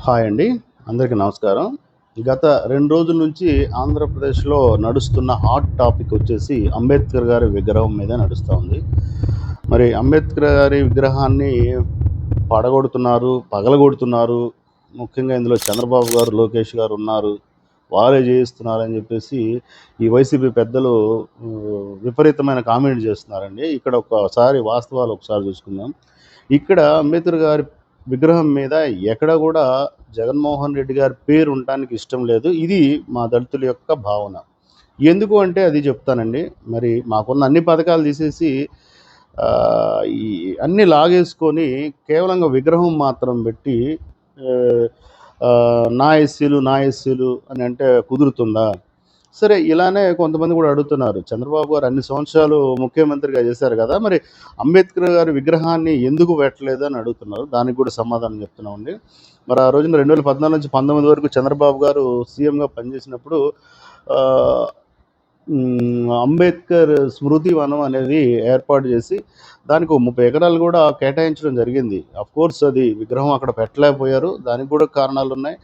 Hi అండి. అందరికీ నమస్కారం. గత 2 రోజుల నుంచి ఆంధ్రప్రదేశ్‌లో నడుస్తున్న హాట్ టాపిక్ వచ్చేసి అంబేద్కర్ గారి విగ్రహం మీద నడుస్తా ఉంది. మరి అంబేద్కర్ గారి విగ్రహాన్ని పగలగొడుతున్నారు. ముఖ్యంగా ఇందులో చంద్రబాబు గారు, లోకేష్ గారు ఉన్నారు. వారే చేయిస్తున్నారని చెప్పేసి ఈ వైసీపీ పెద్దలు విపరీతమైన కామెంట్ చేస్తున్నారండి. ఇక్కడ వాస్తవాలు ఒకసారి చూసుకుందాం. ఇక్కడ అంబేద్కర్ గారి విగ్రహం మీద ఎక్కడ కూడా జగన్మోహన్ రెడ్డి గారి పేరు ఉండటానికి ఇష్టం లేదు. ఇది మా దళితుల యొక్క భావన. ఎందుకు అంటే అది చెప్తానండి. మరి మాకున్న అన్ని పథకాలు తీసేసి ఈ అన్నీ లాగేసుకొని కేవలంగా విగ్రహం మాత్రం పెట్టి ఆహ్, నా ఎస్సీలు అని అంటే కుదురుతుందా? సరే, ఇలానే కొంతమంది కూడా అడుగుతున్నారు. చంద్రబాబు గారు అన్ని సంవత్సరాలు ముఖ్యమంత్రిగా చేశారు కదా! మరి అంబేద్కర్ గారి విగ్రహాన్ని ఎందుకు పెట్టలేదు అని అడుగుతున్నారు. దానికి కూడా సమాధానం చెప్తున్నామండి. మరి ఆ రోజున 2014 నుంచి 19 వరకు చంద్రబాబు గారు సీఎంగా పనిచేసినప్పుడు ఆహ్, అంబేద్కర్ స్మృతి వనం అనేది ఏర్పాటు చేసి దానికి ఓ 30 ఎకరాలు కూడా కేటాయించడం జరిగింది. ఆఫ్‌కోర్స్ అది విగ్రహం అక్కడ పెట్టలేకపోయారు. దానికి కూడా కారణాలున్నాయి.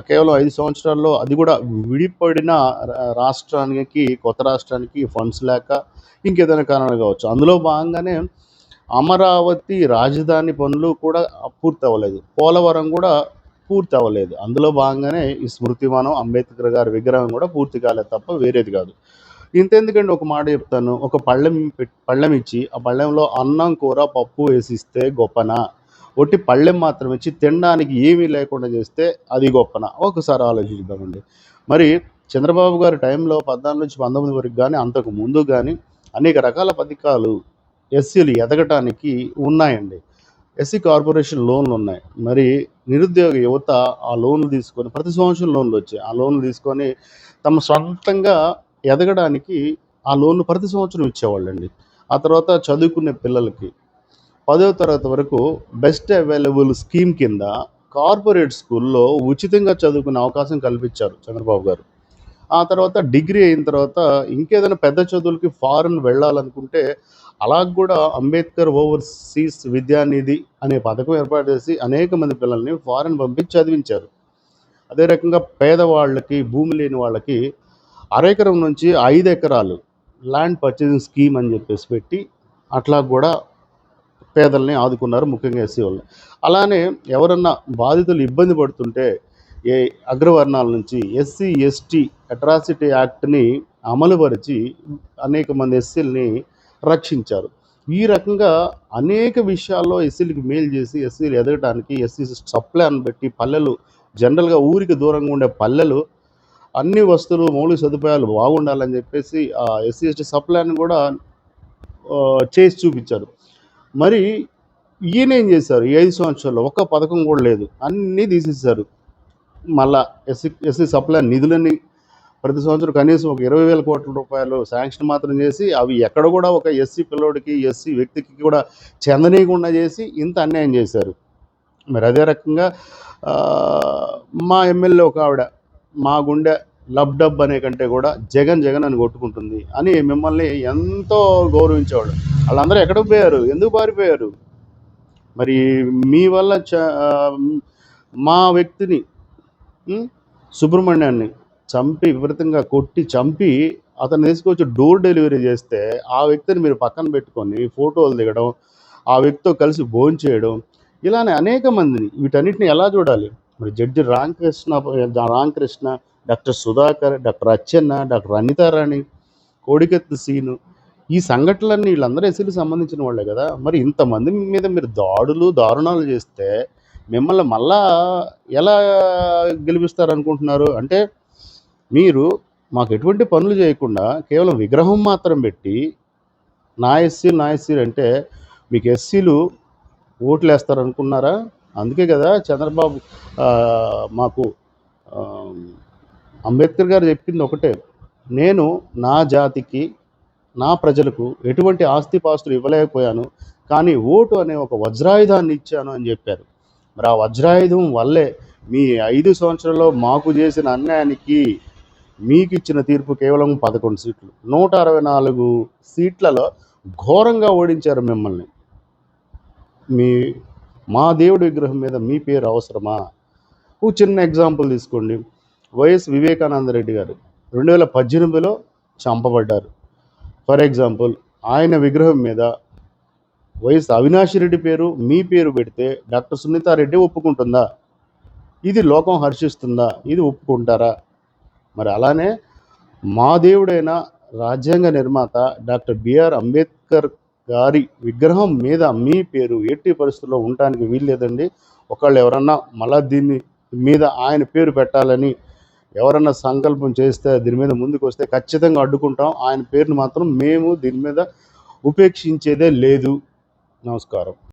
కేవలం 5 సంవత్సరాల్లో అది కూడా విడిపడిన కొత్త రాష్ట్రానికి ఫండ్స్ లేక ఇంకేదైనా కారణాలు కావచ్చు. అందులో భాగంగానే అమరావతి రాజధాని పనులు కూడా పూర్తవ్వలేదు. పోలవరం కూడా పూర్తవ్వలేదు. అందులో భాగంగానే ఈ స్మృతివనం, అంబేద్కర్ గారి విగ్రహం కూడా పూర్తి కాలేదు తప్ప వేరేది కాదు. ఇంతెందుకండి, ఒక మాట చెప్తాను. ఒక పళ్ళెం ఇచ్చి ఆ పళ్ళెంలో అన్నం, కూర, పప్పు వేసిస్తే గొప్పనా? ఒట్టి పళ్ళెం మాత్రం ఇచ్చి తినడానికి ఏమీ లేకుండా చేస్తే అది గొప్పనా? ఒకసారి ఆలోచించుదామండి. మరి చంద్రబాబు గారి టైంలో 14 నుంచి 19 వరకు గానీ, అంతకు ముందు గానీ అనేక రకాల పథకాలు ఎస్సీలు ఎదగటానికి ఉన్నాయండి. ఎస్సీ కార్పొరేషన్ లోన్లున్నాయి. మరి నిరుద్యోగ యువత ఆ లోన్లు తీసుకొని, ప్రతి సంవత్సరం లోన్లొచ్చాయి. ఆ లోన్లు తీసుకొని తమ సొంతంగా ఎదగడానికి ఆ లోన్లు ప్రతి సంవత్సరం ఇచ్చేవాళ్ళండి. ఆ తర్వాత చదువుకునే పిల్లలకి 10వ తరగతి వరకు బెస్ట్ అవైలబుల్ స్కీమ్ కింద కార్పొరేట్ స్కూల్లో ఉచితంగా చదువుకునే అవకాశం కల్పించారు చంద్రబాబు గారు. ఆ తర్వాత డిగ్రీ అయిన తర్వాత ఇంకేదైనా పెద్ద చదువులకి ఫారెన్ వెళ్ళాలనుకుంటే అలా కూడా అంబేద్కర్ ఓవర్సీస్ విద్యానిధి అనే పథకం ఏర్పాటు చేసి అనేక మంది పిల్లల్ని ఫారెన్ పంపించి చదివించారు. అదే రకంగా పేదవాళ్ళకి, భూమి లేని వాళ్ళకి అరెకరం నుంచి 5 ఎకరాలు ల్యాండ్ పర్చేసింగ్ స్కీమ్ అని చెప్పేసి పెట్టి అట్లా కూడా పేదల్ని ఆదుకున్నారు, ముఖ్యంగా ఎస్సీ వాళ్ళు. అలానే ఎవరన్నా బాధితులు ఇబ్బంది పడుతుంటే ఏ అగ్రవర్ణాల నుంచి ఎస్సీ, ఎస్టీ అట్రాసిటీ యాక్ట్‌ని అమలుపరిచి అనేక మంది ఎస్సీలని రక్షించారు. ఈ రకంగా అనేక విషయాల్లో ఎస్సీలకి మేలు చేసి, ఎస్సీలు ఎదగటానికి ఎస్సీ సప్లాన్ పెట్టి పల్లెలు, జనరల్‌గా ఊరికి దూరంగా ఉండే పల్లెలు అన్ని వస్తువులు, మౌలిక సదుపాయాలు బాగుండాలని చెప్పేసి ఎస్సీ, ఎస్టీ సప్లాన్ కూడా చేసి చూపించారు. మరి ఈయనేం చేశారు? ఈ 5 సంవత్సరాల్లో ఒక్క పథకం కూడా లేదు. అన్నీ తీసేశారు. మళ్ళా ఎస్సీ సప్లాన్ నిధులని ప్రతి సంవత్సరం కనీసం ఒక 20,000 కోట్ల రూపాయలు శాంక్షన్ మాత్రం చేసి, అవి ఎక్కడ కూడా ఒక ఎస్సీ పిల్లోడికి, ఎస్సీ వ్యక్తికి కూడా చెందనీయకుండా చేసి ఇంత అన్యాయం చేశారు. మరి అదే రకంగా ఆహ్, మా ఎమ్మెల్యే ఒకావిడ, మా గుండె లబ్‌డబ్ అనే కంటే కూడా జగన్ జగన్ అని కొట్టుకుంటుంది అని మిమ్మల్ని ఎంతో గౌరవించేవాళ్ళు. ఆళ్ళందరూ ఎక్కడికి పోయారు? ఎందుకు పారిపోయారు? మరి మీ వల్ల మా వ్యక్తిని, సుబ్రహ్మణ్యాన్ని విపరీతంగా కొట్టి చంపి అతన్ని తీసుకొచ్చి డోర్ డెలివరీ చేస్తే, ఆ వ్యక్తిని మీరు పక్కన పెట్టుకొని ఫోటోలు దిగడం, ఆ వ్యక్తితో కలిసి భోంచేయడం, ఇలానే అనేక మందిని, వీటన్నిటిని ఎలా చూడాలి? మరి judge Ramakrishna, doctor Sudhakar, doctor Atchanna, doctor Anita Rani, కోడికత్తి సీను, ఈ సంఘటనలన్నీ వీళ్ళందరూ ఎస్సీలకు సంబంధించిన వాళ్ళే కదా! మరి ఇంతమంది మీద మీరు దారుణాలు చేస్తే మిమ్మల్ని మళ్ళా ఎలా గెలిపిస్తారనుకుంటున్నారు? అంటే మీరు మాకు ఎటువంటి పనులు చేయకుండా కేవలం విగ్రహం మాత్రం పెట్టి నా ఎస్సీలు అంటే మీకు ఎస్సీలు ఓట్లేస్తారనుకున్నారా? అందుకే కదా చంద్రబాబు మాకు ఆహ్, అంబేద్కర్ గారు చెప్పింది ఒకటే. నేను నా జాతికి, నా ప్రజలకు ఎటువంటి ఆస్తిపాస్తులు ఇవ్వలేకపోయాను. కానీ ఓటు అనే ఒక వజ్రాయుధాన్ని ఇచ్చాను అని చెప్పారు. మరి ఆ వజ్రాయుధం వల్లే మీ 5 సంవత్సరాల్లో మాకు చేసిన అన్యాయానికి మీకిచ్చిన తీర్పు కేవలం 11 సీట్లు. 164 సీట్లలో ఘోరంగా ఓడించారు మిమ్మల్ని. మీ మా దేవుడి విగ్రహం మీద మీ పేరు అవసరమా? ఒక చిన్న ఎగ్జాంపుల్ తీసుకోండి. వైఎస్ వివేకానంద రెడ్డి గారు 2018లో చంపబడ్డారు. ఫర్ ఎగ్జాంపుల్ ఆయన విగ్రహం మీద వైఎస్ అవినాష్ రెడ్డి పేరు, మీ పేరు పెడితే డాక్టర్ సునీతారెడ్డి ఒప్పుకుంటుందా? ఇది లోకం హర్షిస్తుందా? ఇది ఒప్పుకుంటారా? మరి అలానే మా దేవుడైన రాజ్యాంగ నిర్మాత డాక్టర్ బిఆర్ అంబేద్కర్ గారి విగ్రహం మీద మీ పేరు ఎట్టి పరిస్థితుల్లో ఉండటానికి వీల్లేదండి. ఒకళ్ళు ఎవరన్నా మళ్ళా దీన్ని మీద ఆయన పేరు పెట్టాలని ఎవరన్నా సంకల్పం చేస్తే దీని మీద ముందుకు వస్తే ఖచ్చితంగా అడ్డుకుంటాం. ఆయన పేరును మాత్రం మేము దీని మీద ఉపేక్షించేదే లేదు. నమస్కారం.